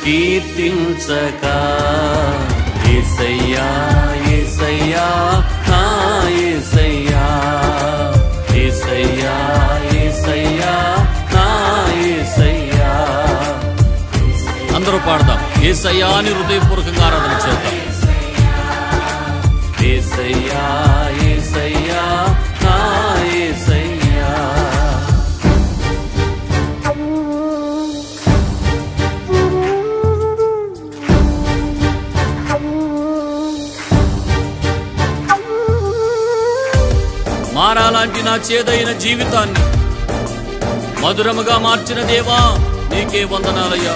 కీర్తించక యేసయ్యా యేసయ్యా నా యేసయ్యా యేసయ్యా యేసయ్యా నా యేసయ్యా. అందరూ పాడదాం, యేసయ్యా అని హృదయపూర్వకంగా ఆరాధన చేద్దాం. యేసయ్యా యేసయ్యా నా యేసయ్యా. మారాలాంటి నా చేదైన జీవితాన్ని మధురముగా మార్చిన దేవా నీకే వందనాలయ్యా.